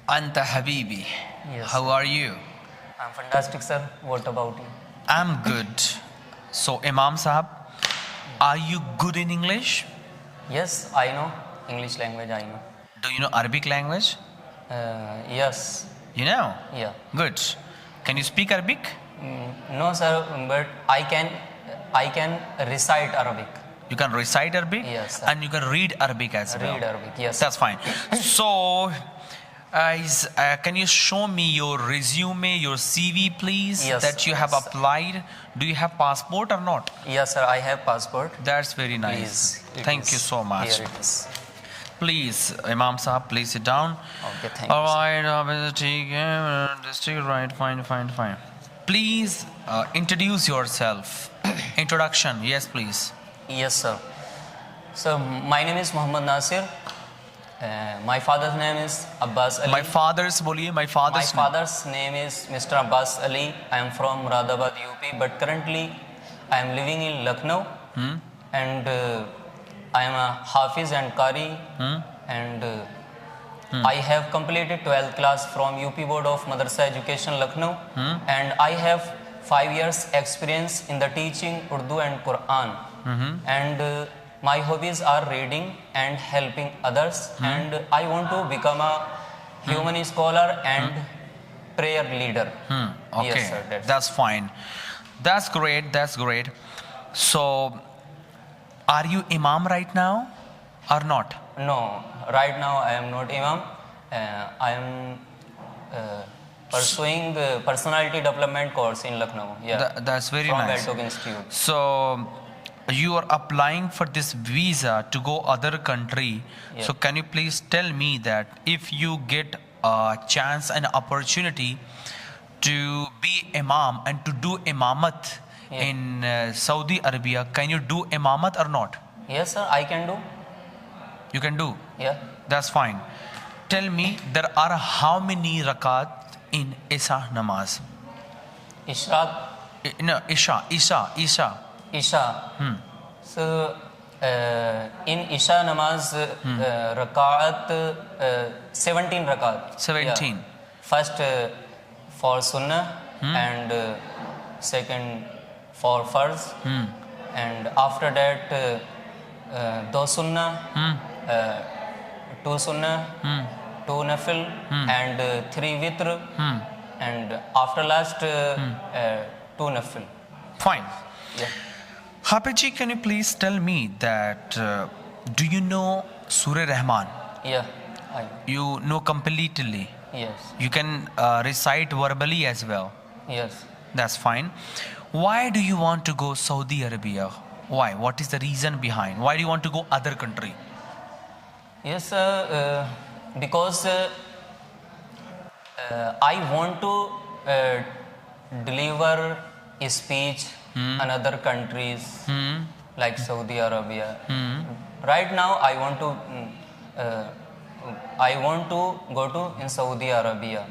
Anta Habibi. Yes. How are you? I'm fantastic, sir. What about you? I'm good. So, Imam Sahab, are you good in English? Yes, I know English language. I know. Do you know Arabic language? Yes. You know? Yeah. Good. Can you speak Arabic? No, sir. But I can recite Arabic. You can recite Arabic? Yes, sir. And you can read Arabic as well. Read Arabic. Yes. That's fine. So, can you show me your resume, your CV, please? Yes, That you have yes, sir. applied. Do you have passport or not? Yes, sir. I have passport. That's very nice. Please. Thank you so much. Here it is. Please, Imam Sahab, please sit down. Okay. Thank you. All sir. right, district, right, fine. Please introduce yourself. Introduction, yes, please. Yes, sir. So my name is Muhammad Nasir. My father's name is Abbas Ali. My father's name. My father's name is Mr. Abbas Ali. I am from Radhabad, UP, but currently I am living in Lucknow, and I am a Hafiz and Qari, and I have completed 12th class from UP Board of Madrasa Education, Lucknow, and I have 5 years experience in the teaching Urdu and Quran, and my hobbies are reading and helping others, and I want to become a human scholar and prayer leader. Okay, Yes, sir, that's fine. That's great. So, are you Imam right now or not? No, right now I am not Imam. I am pursuing personality development course in Lucknow. Yeah, That's very from nice. Beltok Institute. So, you are applying for this visa to go other country. Yeah. So, can you please tell me that if you get a chance and opportunity to be Imam and to do Imamat in Saudi Arabia, can you do Imamat or not? Yes, sir, I can do. You can do. Yeah, That's fine. Tell me, there are how many rakat in Isha namaz? Ishraq, No, Isha. Isha. So in Isha namaz, rakaat 17 rakaat. 17. Yeah. First for sunnah and second for farz, and after that do sunnah, two sunnah, two nafil, and three witr, and after last two nafil. Fine. Yeah. Hafiji, can you please tell me that do you know Surah Rahman? Yeah. You know completely. Yes. You can recite verbally as well. Yes. That's fine. Why do you want to go Saudi Arabia? Why? What is the reason behind? Why do you want to go other country? Yes, because I want to deliver a speech in other countries like Saudi Arabia. Right now, I want to go to in Saudi Arabia.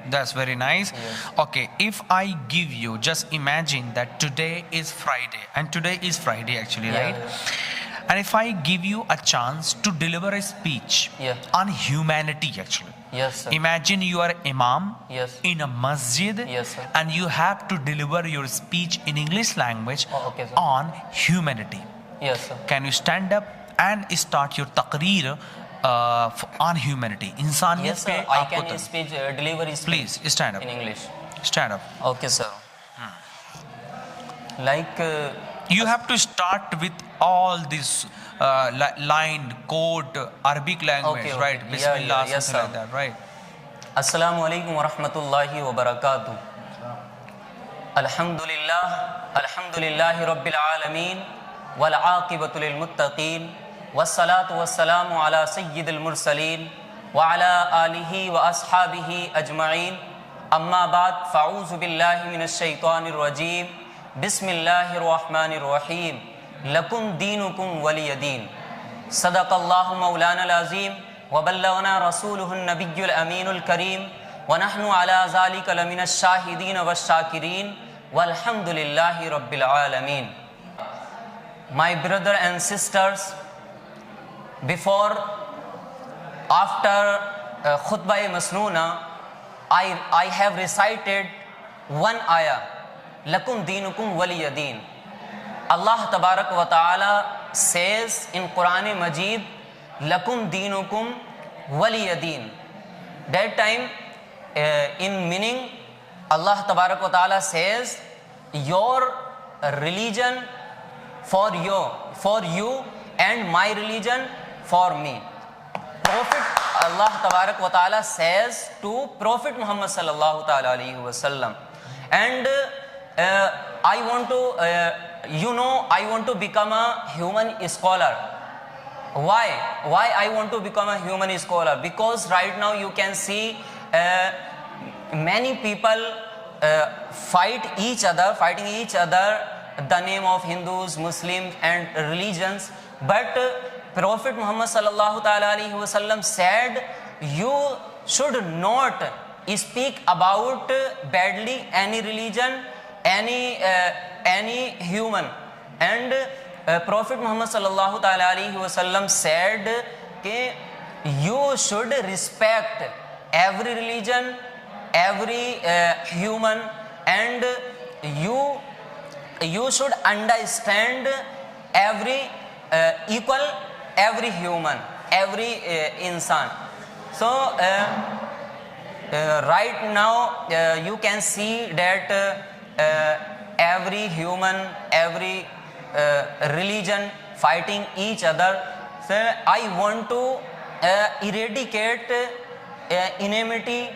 That's very nice. Yes. Okay, if I give you, just imagine that today is Friday, and today is Friday actually, Yeah, right? yeah. And if I give you a chance to deliver a speech Yeah. on humanity actually. Yes, sir. Imagine you are Imam Yes. in a masjid, Yes, sir. and you have to deliver your speech in English language Oh, okay, sir. on humanity. Yes, sir. Can you stand up and start your taqreer on humanity? Insaniyat Yes, sir. pe I aapko can speech deliver speech Please stand up. in English. Stand up. Okay, sir. Like You have to start with all this line, code, Arabic language, Okay, okay. right? Yeah, Bismillah, yeah, yes, something sir. like that, right? Assalamu alaikum wa rahmatullahi wa barakatuh. Alhamdulillahi rabbil alameen wal aqibatu lil muttaqeen wassalatu wassalamu ala sayyidil mursaleen wa ala alihi wa ashabihi ajma'in. Amma ba'd, fa'uzu billahi minash shaitanir rajim. Bismillahir rahmanir rahim. Lakum dinukum waliyadin. Sadaqallahu maulana al-azim. وبلغنا رسوله النبي الأمين الكريم ونحن على ذلك لمن الشاهدين والشاكرين والحمد لله رب العالمين. My brother and sisters, after khutbah masnoona, I have recited one ayah, lakum deenukum waliya deen. Allah Tabarak wa Ta'ala says in Quran Majid, lakum deenukum waliya deen. That time, in meaning, Allah Tabarak wa Ta'ala says, your religion for you and my religion for me. Prophet Allah Tabarak wa Ta'ala says to Prophet Muhammad sallallahu ta'ala alayhi wa sallam. And I want to, I want to become a human scholar. Why? Why I want to become a human scholar? Because right now you can see many people fighting each other, the name of Hindus, Muslims and religions. But Prophet Muhammad sallallahu ta'ala alayhi wa sallam said, you should not speak about badly any religion, any human. And Prophet Muhammad sallallahu ta'ala alayhi wa sallam said that you should respect every religion, every human, and you should understand every every human, every insan. So right now you can see that every human, every religion fighting each other. So I want to eradicate enmity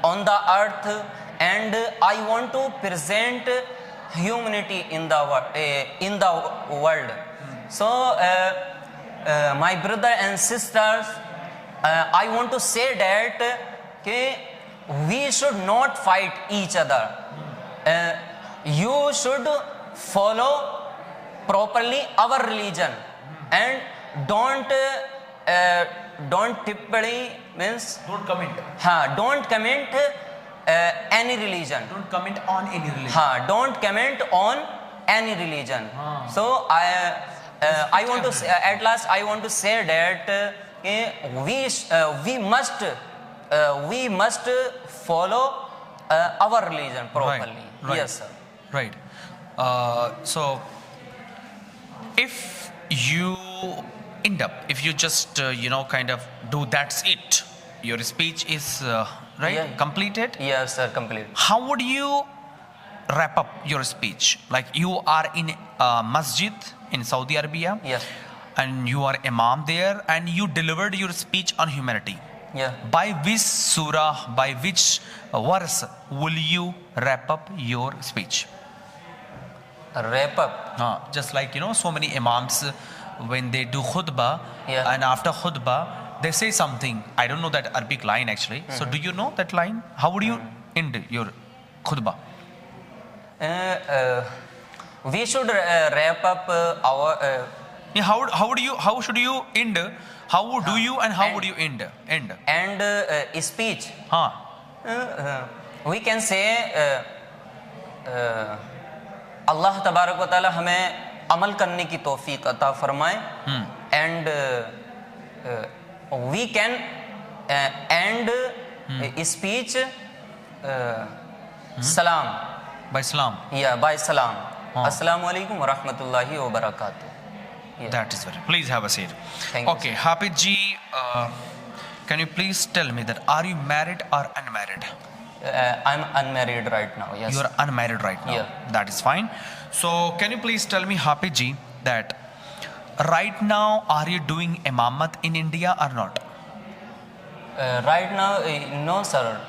on the earth, and I want to present humanity in the world. So my brother and sisters, I want to say that we should not fight each other. You should follow properly our religion, and don't typically means Don't comment. don't comment any religion. Don't comment on any religion. Don't comment on any religion. So I want to say, at last I want to say that we must follow our religion properly. Right. Yes, sir. Right. So if you end up, if you just kind of do that's it, your speech is completed. Yes, sir. Complete. How would you wrap up your speech? Like you are in a masjid in Saudi Arabia. Yes. And you are imam there, and you delivered your speech on humanity. Yeah. By which surah, by which verse will you wrap up your speech? Wrap up. Just like so many imams, when they do khutbah, Yeah. and after khutbah they say something. I don't know that Arabic line actually. So do you know that line? How would you end your khutbah? We should wrap up our. Yeah, how should you end? How do you and how would you end? And speech. We can say Allah Tabarak wa Ta'ala हमें अमल करने की तौफीक अता फरमाए. And we can end speech salam. By salam. Yeah, by salam. Assalamu alaikum wa rahmatullahi wa barakatuh. Yeah. That is very. Please have a seat. Thank you, Okay, Hafid ji, can you please tell me that are you married or unmarried? I'm unmarried right now. Yes. You are unmarried right now. Yeah. That is fine. So can you please tell me, Hafid ji, that right now are you doing imamat in India or not? Right now, no, sir.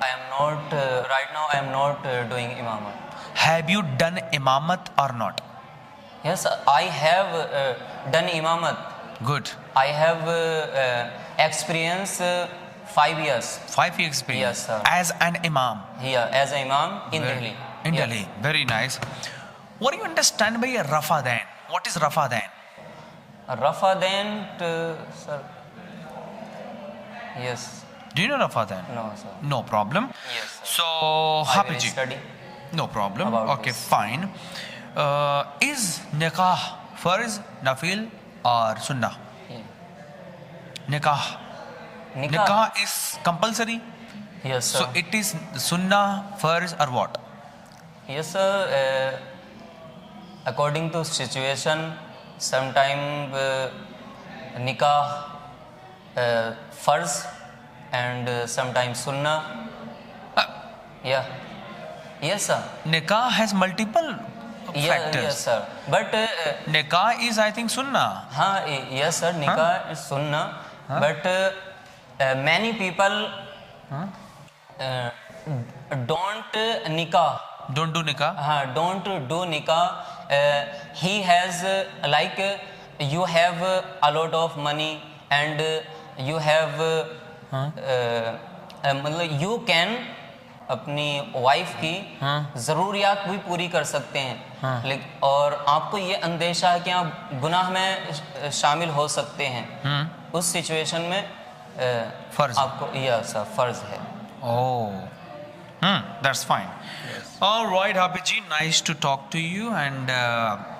I am not. Right now, I am not doing imamat. Have you done imamat or not? Yes, I have done imamat. Good. I have experience 5 years 5 years experience. Yes, sir. As an imam. here as an imam in Delhi. In Yeah. Delhi. Very nice. What do you understand by a Rafadan? What is Rafadan? Rafadan, sir. Yes. Do you know Rafadan? No, sir. No problem. Yes, sir. So, I will Hafid ji. study. No problem. About Okay, this. fine. Is nikah farz, nafil or sunnah? Yeah. Nikah. Nikah is compulsory. Yes, sir. So it is sunnah, farz, or what? Yes, sir. According to situation, sometime nikah farz and sometimes sunnah. Yeah. Yes, sir. Nikah has multiple factors. Yes, sir. But Nikah is, I think, sunnah. yes, sir. Nikah is sunnah. But many people don't nikah. Don't do nikah. Don't do nikah. He has you have a lot of money and you have you can अपनी wife की ज़रूरियात भी पूरी कर सकते हैं, और आपको ये अंदेशा है कि आप गुनाह में शामिल हो सकते हैं, उस सिचुएशन में फर्ज आपको यह सब फर्ज है. That's fine. Yes. All right, Hafidji, nice to talk to you, and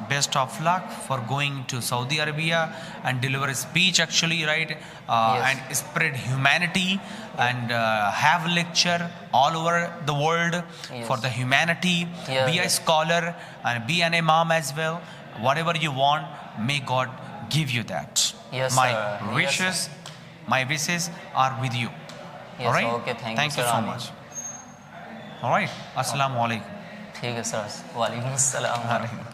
best of luck for going to Saudi Arabia and deliver a speech, actually, right? Yes. And spread humanity and have lecture all over the world for the humanity. Yeah, be a scholar and be an imam as well. Whatever you want, may God give you that. Yes, my sir. wishes, Yes, my wishes are with you. Yes, all right. Okay, thank you sir, so Amin. much. All right. Assalamu alaikum. ठीक है sir. वालेकुम अस्सलाम.